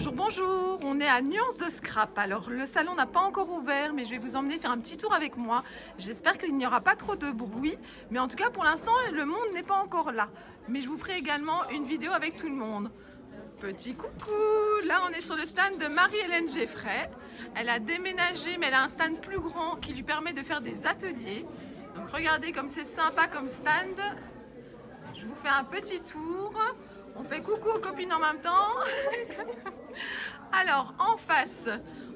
Bonjour, bonjour, on est à Nuance de Scrap. Alors le salon n'a pas encore ouvert, mais je vais vous emmener faire un petit tour avec moi. J'espère qu'il n'y aura pas trop de bruit, mais en tout cas pour l'instant le monde n'est pas encore là. Mais je vous ferai également une vidéo avec tout le monde. Petit coucou, là on est sur le stand de Marie-Hélène Geffray. Elle a déménagé, mais elle a un stand plus grand qui lui permet de faire des ateliers. Donc regardez comme c'est sympa comme stand. Je vous fais un petit tour. On fait coucou aux copines en même temps. Alors, en face,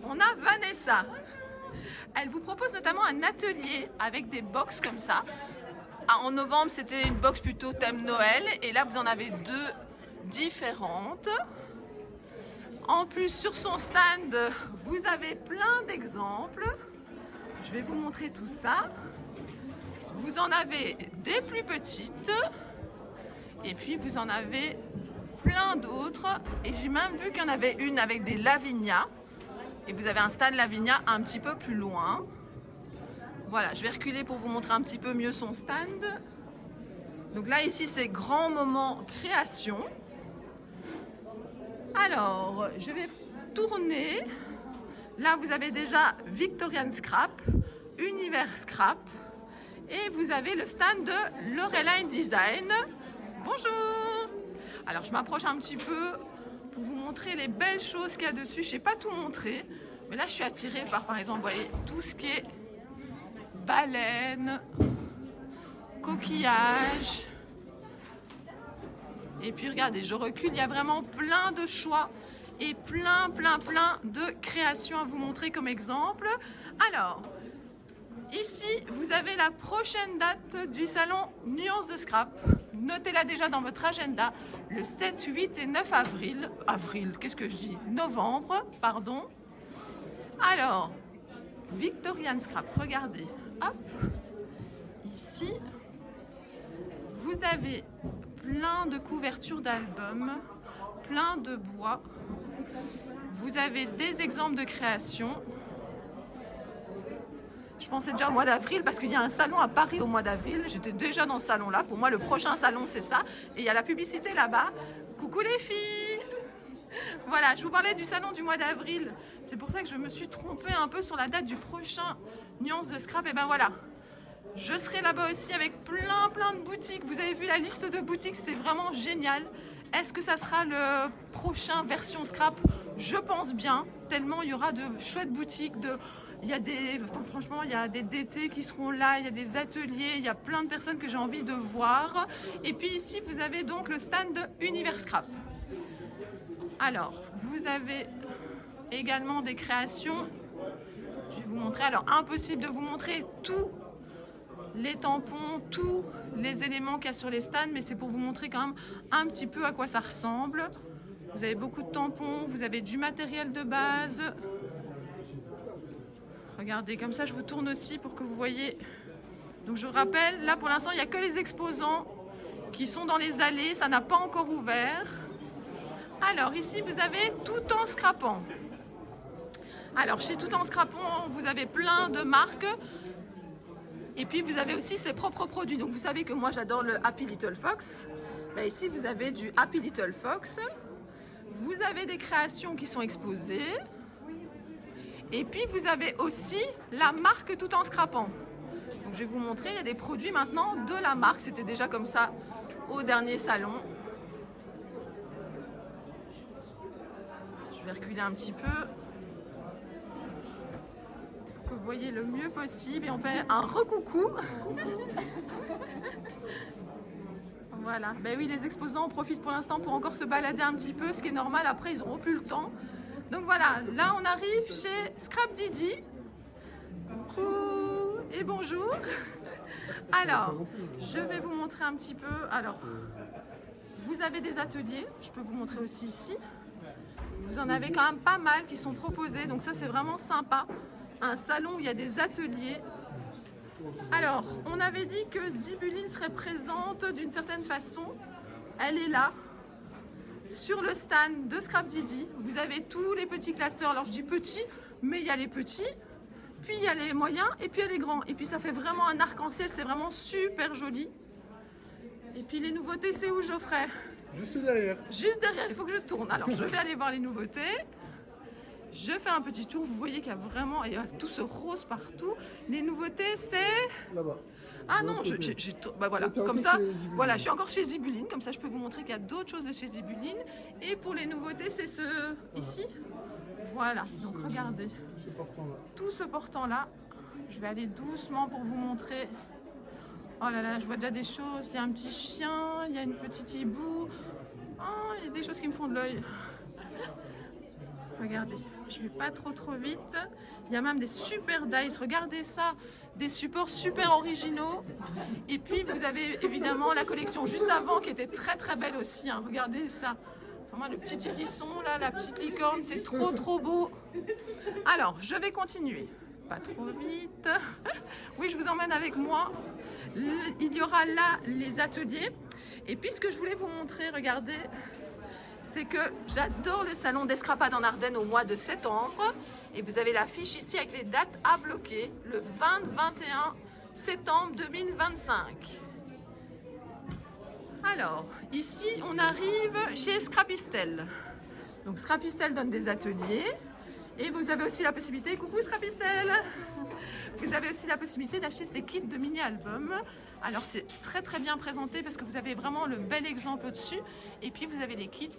on a Vanessa. Elle vous propose notamment un atelier avec des box comme ça. Ah, en novembre, c'était une box plutôt thème Noël. Et là, vous en avez deux différentes. En plus, sur son stand, vous avez plein d'exemples. Je vais vous montrer tout ça. Vous en avez des plus petites. Et puis, vous en avez plein d'autres. Et j'ai même vu qu'il y en avait une avec des Lavinia. Et vous avez un stand Lavinia un petit peu plus loin. Voilà, je vais reculer pour vous montrer un petit peu mieux son stand. Donc là, ici, c'est grand moment création. Alors, je vais tourner. Là, vous avez déjà Victorian Scrap, Univers Scrap. Et vous avez le stand de Loreline Design. Bonjour! Alors je m'approche un petit peu pour vous montrer les belles choses qu'il y a dessus. Je ne sais pas tout montrer, mais là je suis attirée par exemple, vous voyez, tout ce qui est baleine, coquillage. Et puis regardez, je recule, il y a vraiment plein de choix et plein de créations à vous montrer comme exemple. Alors, ici, vous avez la prochaine date du salon Nuance de Scrap. Notez-la déjà dans votre agenda, le 7, 8 et 9 avril. Qu'est-ce que je dis? Novembre, pardon. Alors, Victorian Scrap, regardez. Hop. Ici, vous avez plein de couvertures d'albums, plein de bois. Vous avez des exemples de création. Je pensais déjà au mois d'avril parce qu'il y a un salon à Paris au mois d'avril. J'étais déjà dans ce salon-là. Pour moi, le prochain salon, c'est ça. Et il y a la publicité là-bas. Coucou les filles! Voilà, je vous parlais du salon du mois d'avril. C'est pour ça que je me suis trompée un peu sur la date du prochain Nuance de Scrap. Et ben voilà, je serai là-bas aussi avec plein de boutiques. Vous avez vu la liste de boutiques, c'est vraiment génial. Est-ce que ça sera le prochain version Scrap? Je pense bien, tellement il y aura de chouettes boutiques. Il y a franchement, il y a des DT qui seront là, il y a des ateliers, il y a plein de personnes que j'ai envie de voir. Et puis ici, vous avez donc le stand de Univers Scrap. Alors, vous avez également des créations. Je vais vous montrer. Alors, impossible de vous montrer tous les tampons, tous les éléments qu'il y a sur les stands, mais c'est pour vous montrer quand même un petit peu à quoi ça ressemble. Vous avez beaucoup de tampons, vous avez du matériel de base. Regardez, comme ça je vous tourne aussi pour que vous voyez. Donc je vous rappelle, là pour l'instant il n'y a que les exposants qui sont dans les allées, ça n'a pas encore ouvert. Alors ici vous avez Tout en Scrapant. Alors chez Tout en Scrapant, vous avez plein de marques. Et puis vous avez aussi ses propres produits. Donc vous savez que moi j'adore le Happy Little Fox. Ben, ici vous avez du Happy Little Fox. Vous avez des créations qui sont exposées. Et puis vous avez aussi la marque Tout en Scrapant. Donc je vais vous montrer, il y a des produits maintenant de la marque. C'était déjà comme ça au dernier salon. Je vais reculer un petit peu pour que vous voyez le mieux possible. Et on fait un recoucou. Voilà, ben oui, les exposants en profitent pour l'instant pour encore se balader un petit peu, ce qui est normal, après ils n'auront plus le temps. Donc voilà, là on arrive chez Scrap Didi. Coucou et bonjour. Alors, je vais vous montrer un petit peu. Alors, vous avez des ateliers, je peux vous montrer aussi ici. Vous en avez quand même pas mal qui sont proposés, donc ça c'est vraiment sympa. Un salon où il y a des ateliers. Alors, on avait dit que Zibuline serait présente d'une certaine façon. Elle est là, sur le stand de Scrap Didi. Vous avez tous les petits classeurs. Alors, je dis petits, mais il y a les petits, puis il y a les moyens, et puis il y a les grands. Et puis, ça fait vraiment un arc-en-ciel, c'est vraiment super joli. Et puis, les nouveautés, c'est où, Geoffrey? Juste derrière. Juste derrière, il faut que je tourne. Alors, je vais aller voir les nouveautés. Je fais un petit tour. Vous voyez qu'il y a vraiment il y a tout ce rose partout. Les nouveautés, c'est... Là-bas. Ah non, bah voilà, comme ça, voilà, je suis encore chez Zibuline. Comme ça, je peux vous montrer qu'il y a d'autres choses de chez Zibuline. Et pour les nouveautés, c'est ce ici. Voilà, donc regardez. Tout ce portant-là. Je vais aller doucement pour vous montrer. Oh là là, je vois déjà des choses. Il y a un petit chien, il y a une petite hibou. Oh, il y a des choses qui me font de l'œil. Regardez, je vais pas trop vite. Il y a même des super dice. Regardez ça, des supports super originaux. Et puis vous avez évidemment la collection juste avant qui était très belle aussi. Hein. Regardez ça. Vraiment, le petit hérisson là, la petite licorne, c'est trop beau. Alors, je vais continuer. Pas trop vite. Oui, je vous emmène avec moi. Il y aura là les ateliers. Et puis ce que je voulais vous montrer, regardez, c'est que j'adore le salon d'Escrapade en Ardennes au mois de septembre. Et vous avez l'affiche ici avec les dates à bloquer, le 20-21 septembre 2025. Alors, ici, on arrive chez Scrapistel. Donc Scrapistel donne des ateliers. Et vous avez aussi la possibilité, coucou Scrapistel, vous avez aussi la possibilité d'acheter ces kits de mini-albums. Alors c'est très bien présenté parce que vous avez vraiment le bel exemple au-dessus. Et puis vous avez les kits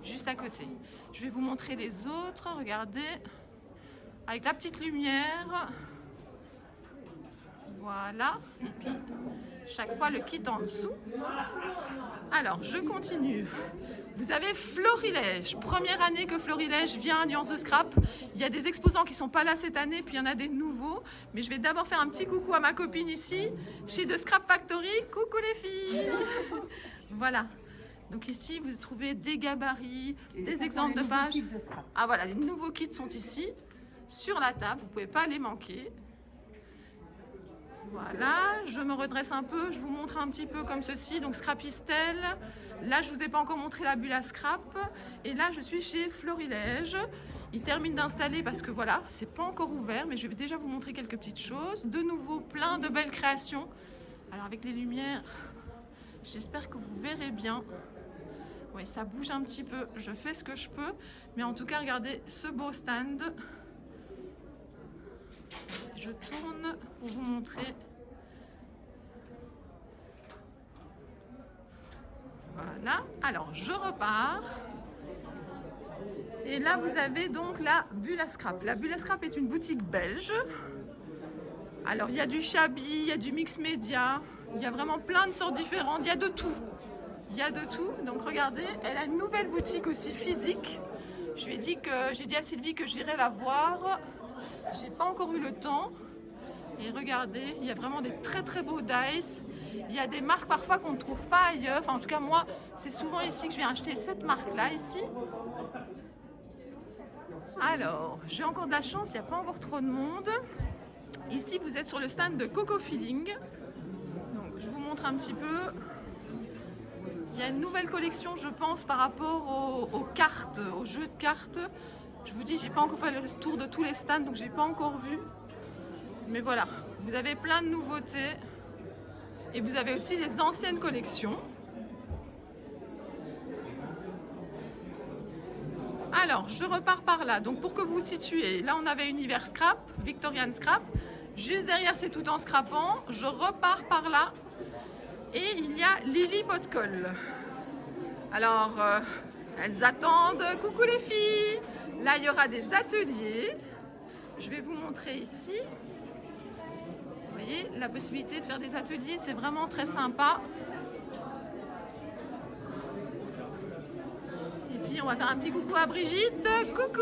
juste à côté. Je vais vous montrer les autres, regardez, avec la petite lumière. Voilà, et puis chaque fois le kit en dessous. Alors, je continue. Vous avez Florilège, première année que Florilège vient à Nuance de Scrap. Il y a des exposants qui ne sont pas là cette année, puis il y en a des nouveaux. Mais je vais d'abord faire un petit coucou à ma copine ici, chez The Scrap Factory. Coucou les filles. Voilà. Donc ici, vous trouvez des gabarits, des exemples de pages. Ah voilà, les nouveaux kits sont ici, sur la table. Vous ne pouvez pas les manquer. Voilà, je me redresse un peu, je vous montre un petit peu comme ceci. Donc Scrapistel, là je vous ai pas encore montré la bulle à scrap. Et là je suis chez Florilège. Ils terminent d'installer parce que voilà, c'est pas encore ouvert, mais je vais déjà vous montrer quelques petites choses. De nouveau, plein de belles créations. Alors avec les lumières, j'espère que vous verrez bien. Oui, ça bouge un petit peu, je fais ce que je peux. Mais en tout cas, regardez ce beau stand. Je tourne pour vous montrer. Voilà. Alors, je repars. Et là, vous avez donc la Bulle à Scrap. La Bulle à Scrap est une boutique belge. Alors, il y a du shabby, il y a du mix média. Il y a vraiment plein de sortes différentes. Il y a de tout. Il y a de tout. Donc, regardez, elle a une nouvelle boutique aussi physique. J'ai dit à Sylvie que j'irais la voir. J'ai pas encore eu le temps. Et regardez, il y a vraiment des très beaux dice. Il y a des marques parfois qu'on ne trouve pas ailleurs. Enfin, en tout cas, moi, c'est souvent ici que je viens acheter cette marque-là, ici. Alors, j'ai encore de la chance, il n'y a pas encore trop de monde. Ici, vous êtes sur le stand de Coco Feeling. Donc, je vous montre un petit peu. Il y a une nouvelle collection, je pense, par rapport aux cartes, aux jeux de cartes. Je vous dis, j'ai pas encore fait le tour de tous les stands, donc j'ai pas encore vu. Mais voilà, vous avez plein de nouveautés. Et vous avez aussi les anciennes collections. Alors, je repars par là. Donc, pour que vous vous situez, là, on avait Univers Scrap, Victorian Scrap. Juste derrière, c'est tout en scrapant. Je repars par là. Et il y a Lily Potcol. Alors, elles attendent. Coucou les filles. Là, il y aura des ateliers. Je vais vous montrer ici. Vous voyez, la possibilité de faire des ateliers, c'est vraiment très sympa. Et puis, on va faire un petit coucou à Brigitte. Coucou!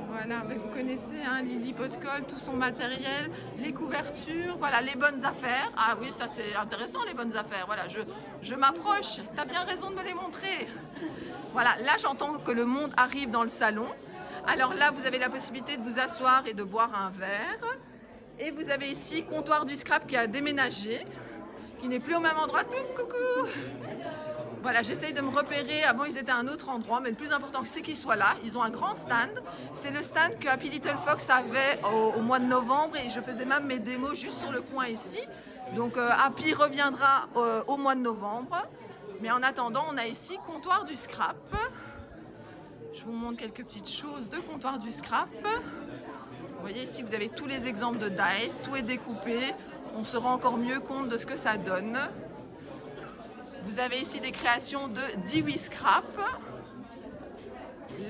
Voilà, vous connaissez hein, Lily Potcol, tout son matériel, les couvertures, voilà, les bonnes affaires. Ah oui, ça c'est intéressant, les bonnes affaires. Voilà, je m'approche. Tu as bien raison de me les montrer. Voilà, là, j'entends que le monde arrive dans le salon. Alors là, vous avez la possibilité de vous asseoir et de boire un verre. Et vous avez ici Comptoir du Scrap qui a déménagé, qui n'est plus au même endroit. Coucou! Voilà, j'essaye de me repérer. Avant, ils étaient à un autre endroit, mais le plus important, c'est qu'ils soient là. Ils ont un grand stand. C'est le stand que Happy Little Fox avait au mois de novembre et je faisais même mes démos juste sur le coin ici. Donc, Happy reviendra au mois de novembre. Mais en attendant, on a ici comptoir du scrap. Je vous montre quelques petites choses de comptoir du scrap. Vous voyez ici, vous avez tous les exemples de dice, tout est découpé. On se rend encore mieux compte de ce que ça donne. Vous avez ici des créations de Dewey Scrap.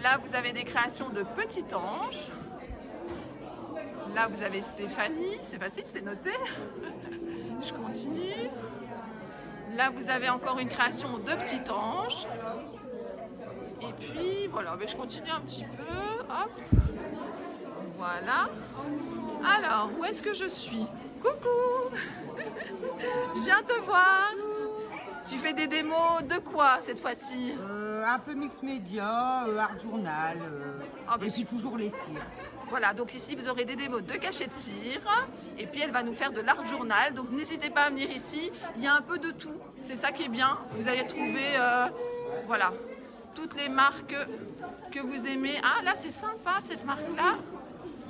Là, vous avez des créations de Petit Ange. Là, vous avez Stéphanie. C'est facile, c'est noté. Je continue. Là, vous avez encore une création de Petit Ange. Et puis, voilà, mais je continue un petit peu. Hop. Voilà. Alors, où est-ce que je suis? Coucou. Je viens te voir. Tu fais des démos de quoi cette fois-ci? Un peu mix média, art journal, et puis toujours les cires. Voilà, donc ici vous aurez des démos de cachets de cire et puis elle va nous faire de l'art journal. Donc n'hésitez pas à venir ici, il y a un peu de tout, c'est ça qui est bien. Vous allez trouver voilà, toutes les marques que vous aimez. Ah là c'est sympa cette marque-là.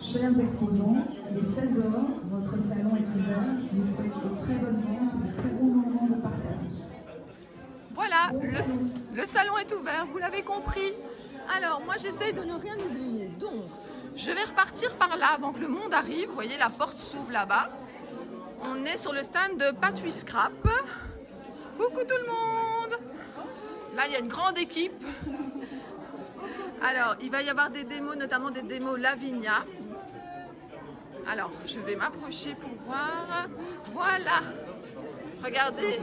Chers exposants, il est 16h, votre salon est ouvert. Je vous souhaite de très bonnes ventes et de très bons moments de partage. Voilà, le salon est ouvert, vous l'avez compris. Alors, moi, j'essaye de ne rien oublier. Donc, je vais repartir par là avant que le monde arrive. Vous voyez, la porte s'ouvre là-bas. On est sur le stand de Patouille Scrap. Coucou tout le monde. Là, il y a une grande équipe. Alors, il va y avoir des démos, notamment des démos Lavinia. Alors, je vais m'approcher pour voir. Voilà. Regardez.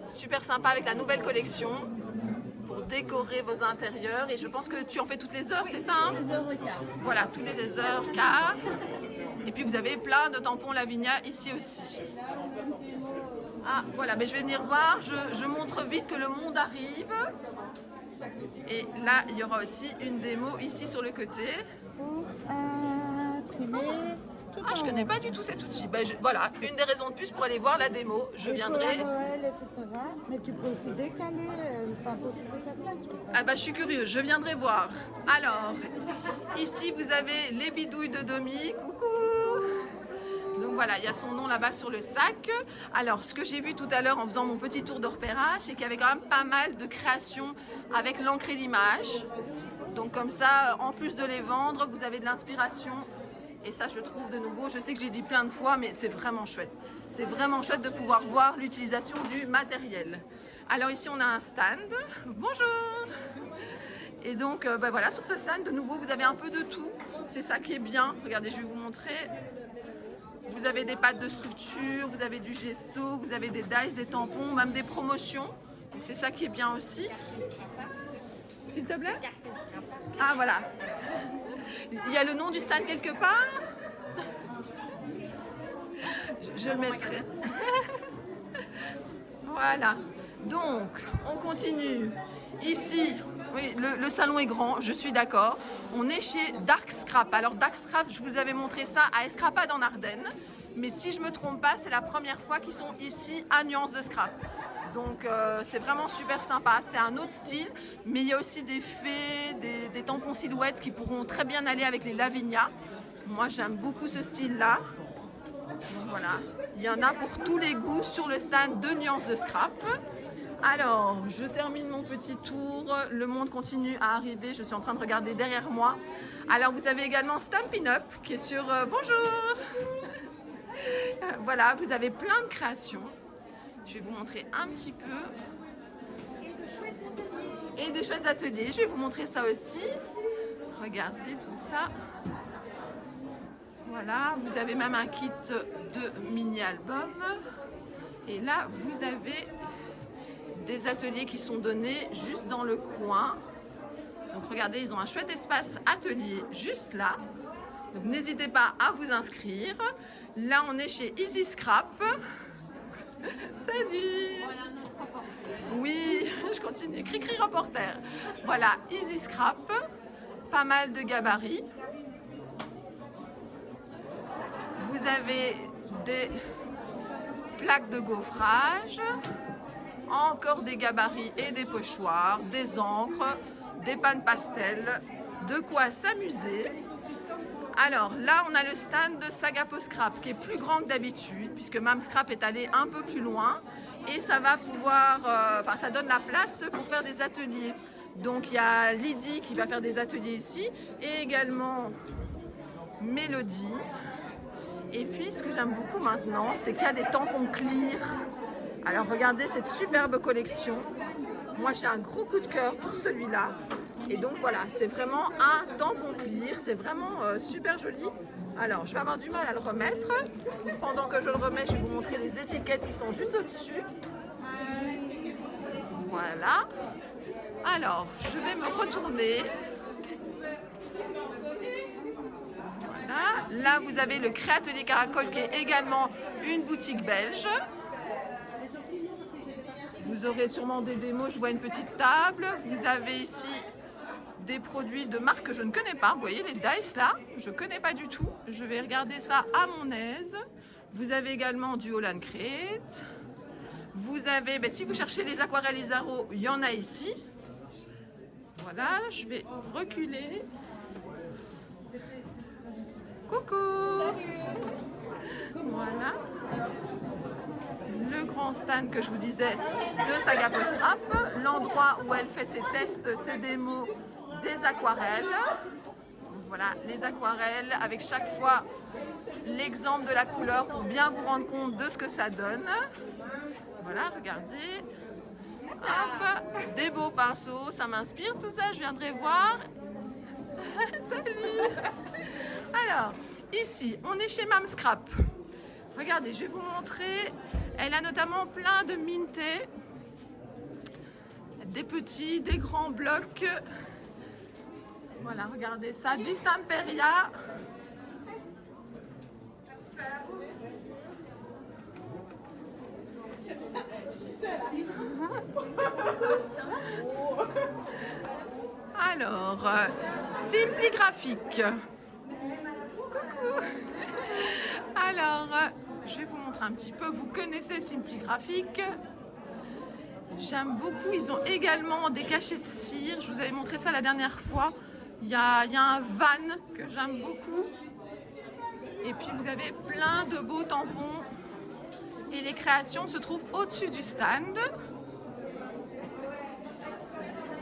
Super sympa avec la nouvelle collection pour décorer vos intérieurs. Et je pense que tu en fais toutes les heures, c'est ça hein? Les heures et quart. Voilà, toutes les heures, quart. Et puis vous avez plein de tampons Lavinia ici aussi. Ah, voilà, mais je vais venir voir. Je montre vite que le monde arrive. Et là, il y aura aussi une démo ici sur le côté. Ah, je connais pas du tout cet outil. Ben, voilà, une des raisons de plus pour aller voir la démo. Je viendrai. Noël, etc. Mais tu peux aussi décaler. Ah bah je suis curieuse, je viendrai voir. Alors, ici vous avez les bidouilles de Domi. Coucou. Donc voilà, il y a son nom là-bas sur le sac. Alors, ce que j'ai vu tout à l'heure en faisant mon petit tour de repérage, c'est qu'il y avait quand même pas mal de créations avec l'encre et l'image. Donc comme ça, en plus de les vendre, vous avez de l'inspiration. Et ça, je trouve de nouveau, je sais que je l'ai dit plein de fois, mais c'est vraiment chouette. C'est vraiment chouette de pouvoir voir l'utilisation du matériel. Alors ici, on a un stand. Bonjour. Et donc, ben voilà, sur ce stand, de nouveau, vous avez un peu de tout. C'est ça qui est bien. Regardez, je vais vous montrer. Vous avez des pâtes de structure, vous avez du gesso, vous avez des dies, des tampons, même des promotions. Donc c'est ça qui est bien aussi. S'il te plaît? Ah, voilà. Il y a le nom du stand quelque part? Je le mettrai. Voilà. Donc, on continue. Ici, oui, le salon est grand, je suis d'accord. On est chez Dark Scrap. Alors, Dark Scrap, je vous avais montré ça à Escrapade en Ardennes. Mais si je ne me trompe pas, c'est la première fois qu'ils sont ici à Nuance de Scrap. Donc c'est vraiment super sympa, c'est un autre style, mais il y a aussi des fées, des tampons silhouettes qui pourront très bien aller avec les Lavinia. Moi j'aime beaucoup ce style-là. Voilà, il y en a pour tous les goûts sur le stand de Nuance de Scrap. Alors, je termine mon petit tour, le monde continue à arriver, je suis en train de regarder derrière moi. Alors vous avez également Stampin' Up qui est sur... bonjour. Voilà, vous avez plein de créations. Je vais vous montrer un petit peu. Et des chouettes ateliers. Je vais vous montrer ça aussi. Regardez tout ça. Voilà, vous avez même un kit de mini-album. Et là, vous avez des ateliers qui sont donnés juste dans le coin. Donc regardez, ils ont un chouette espace atelier juste là. Donc n'hésitez pas à vous inscrire. Là, on est chez Easy Scrap. Salut. Voilà notre reporter. Oui, je continue. Cri-cri reporter. Voilà, Easy Scrap. Pas mal de gabarits. Vous avez des plaques de gaufrage. Encore des gabarits et des pochoirs, des encres, des pannes pastel. De quoi s'amuser. Alors là, on a le stand de Sagapo Scrap qui est plus grand que d'habitude puisque Mam Scrap est allé un peu plus loin et ça va pouvoir, ça donne la place pour faire des ateliers. Donc il y a Lydie qui va faire des ateliers ici et également Mélodie. Et puis ce que j'aime beaucoup maintenant, c'est qu'il y a des tampons clear. Alors regardez cette superbe collection. Moi j'ai un gros coup de cœur pour celui-là. Et donc voilà, c'est vraiment un tampon clear, c'est vraiment super joli. Alors je vais avoir du mal à le remettre. Pendant que je le remets, je vais vous montrer les étiquettes qui sont juste au-dessus. Voilà. Alors, je vais me retourner. Voilà. Là, vous avez le Créatelier Caracol qui est également une boutique belge. Vous aurez sûrement des démos, je vois une petite table. Vous avez ici des produits de marque que je ne connais pas. Vous voyez les dice là, je ne connais pas du tout. Je vais regarder ça à mon aise. Vous avez également du Holland Crate. Vous avez, si vous cherchez les aquarelles Isaro, il y en a ici. Voilà, je vais reculer. Coucou. Voilà. Le grand stand que je vous disais de Sagapo Scrap. L'endroit où elle fait ses tests, ses démos des aquarelles. Voilà, les aquarelles avec chaque fois l'exemple de la couleur pour bien vous rendre compte de ce que ça donne. Voilà, regardez. Hop, des beaux pinceaux, ça m'inspire tout ça, je viendrai voir. Salut. Alors, ici, on est chez Mam Scrap. Regardez, je vais vous montrer. Elle a notamment plein de mintés. Des petits, des grands blocs. Voilà, regardez ça, du Stamperia. Alors, Simply Graphique. Coucou. Alors, je vais vous montrer un petit peu. Vous connaissez Simply Graphique. J'aime beaucoup. Ils ont également des cachets de cire. Je vous avais montré ça la dernière fois. Il y a un van que j'aime beaucoup. Et puis, vous avez plein de beaux tampons. Et les créations se trouvent au-dessus du stand.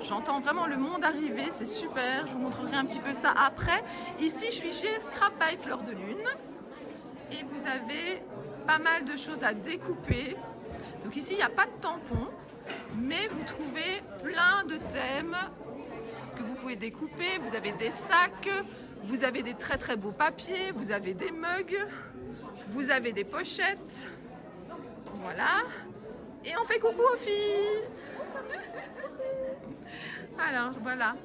J'entends vraiment le monde arriver, c'est super. Je vous montrerai un petit peu ça après. Ici, je suis chez Scrap by Fleur de Lune. Et vous avez pas mal de choses à découper. Donc ici, il n'y a pas de tampons. Mais vous trouvez plein de thèmes que vous pouvez découper. Vous avez des sacs, vous avez des très très beaux papiers, vous avez des mugs, vous avez des pochettes. Voilà. Et on fait coucou aux filles. Alors voilà.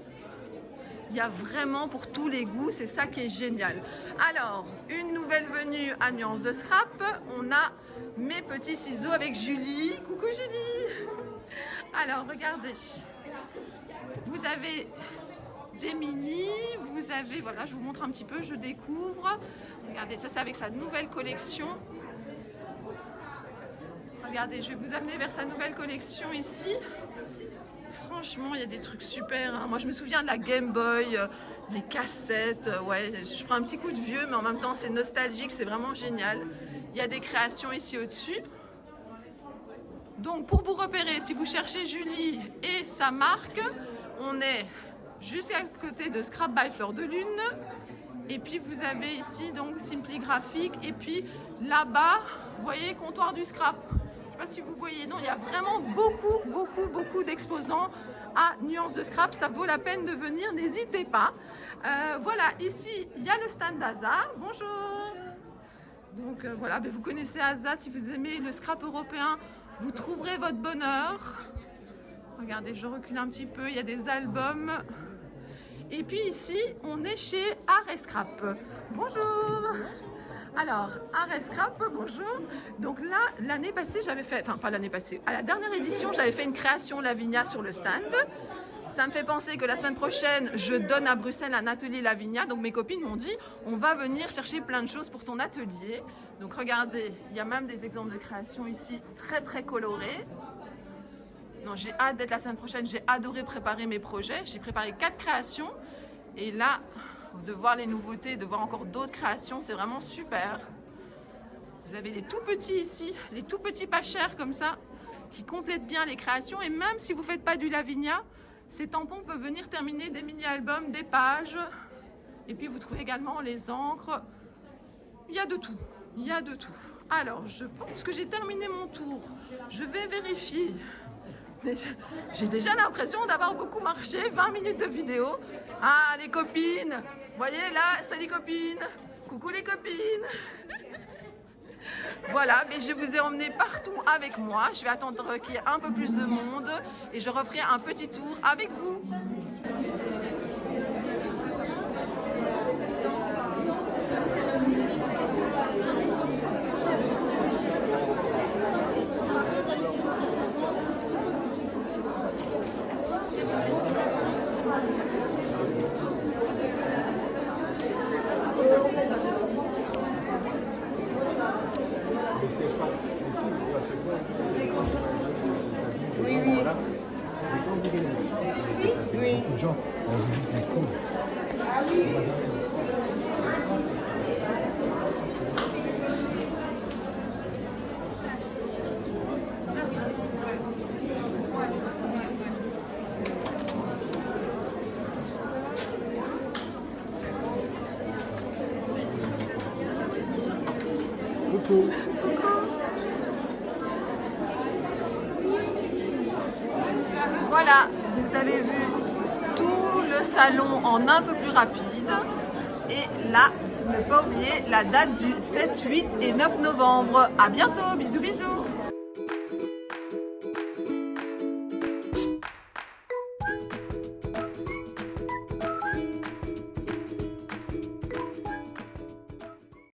Il y a vraiment pour tous les goûts, c'est ça qui est génial. Alors, une nouvelle venue à Nuance de Scrap. On a mes petits ciseaux avec Julie. Coucou Julie. Alors, regardez. Vous avez des mini, vous avez, voilà, je vous montre un petit peu, je découvre. Regardez, ça c'est avec sa nouvelle collection. Regardez, je vais vous amener vers sa nouvelle collection ici. Franchement, il y a des trucs super. Hein. Moi, je me souviens de la Game Boy, les cassettes. Ouais, je prends un petit coup de vieux, mais en même temps, c'est nostalgique, c'est vraiment génial. Il y a des créations ici au-dessus. Donc, pour vous repérer, si vous cherchez Julie et sa marque, on est juste à côté de Scrap by Fleur de Lune. Et puis, vous avez ici donc Simply Graphique. Et puis, là-bas, vous voyez, comptoir du scrap. Je ne sais pas si vous voyez, non, il y a vraiment beaucoup d'exposants à Nuance de Scrap. Ça vaut la peine de venir, n'hésitez pas. Voilà, ici, il y a le stand d'Aza. Bonjour. Donc voilà, vous connaissez Aza. Si vous aimez le scrap européen, vous trouverez votre bonheur. Regardez, je recule un petit peu, il y a des albums. Et puis ici, on est chez Art & Scrap. Bonjour. Alors, Art & Scrap, bonjour. Donc là, l'année passée, j'avais fait, enfin pas l'année passée, à la dernière édition, j'avais fait une création Lavinia sur le stand. Ça me fait penser que la semaine prochaine, je donne à Bruxelles un atelier Lavinia. Donc mes copines m'ont dit, on va venir chercher plein de choses pour ton atelier. Donc regardez, il y a même des exemples de création ici, très colorés. Non, j'ai hâte d'être la semaine prochaine, j'ai adoré préparer mes projets. J'ai préparé 4 créations. Et là, de voir les nouveautés, de voir encore d'autres créations, c'est vraiment super. Vous avez les tout petits ici, les tout petits pas chers comme ça, qui complètent bien les créations. Et même si vous ne faites pas du Lavinia, ces tampons peuvent venir terminer des mini-albums, des pages. Et puis vous trouvez également les encres. Il y a de tout, il y a de tout. Alors, je pense que j'ai terminé mon tour. Je vais vérifier. Mais j'ai déjà l'impression d'avoir beaucoup marché. 20 minutes de vidéo. Ah, les copines. Vous voyez là, c'est les copines. Coucou les copines. Voilà, mais je vous ai emmené partout avec moi. Je vais attendre qu'il y ait un peu plus de monde et je referai un petit tour avec vous. Oui, oui. Oui. Beaucoup de gens en visite les cours. Ah oui. Coucou. Voilà, vous avez vu tout le salon en un peu plus rapide. Et là, ne pas oublier la date du 7, 8 et 9 novembre. À bientôt, bisous bisous.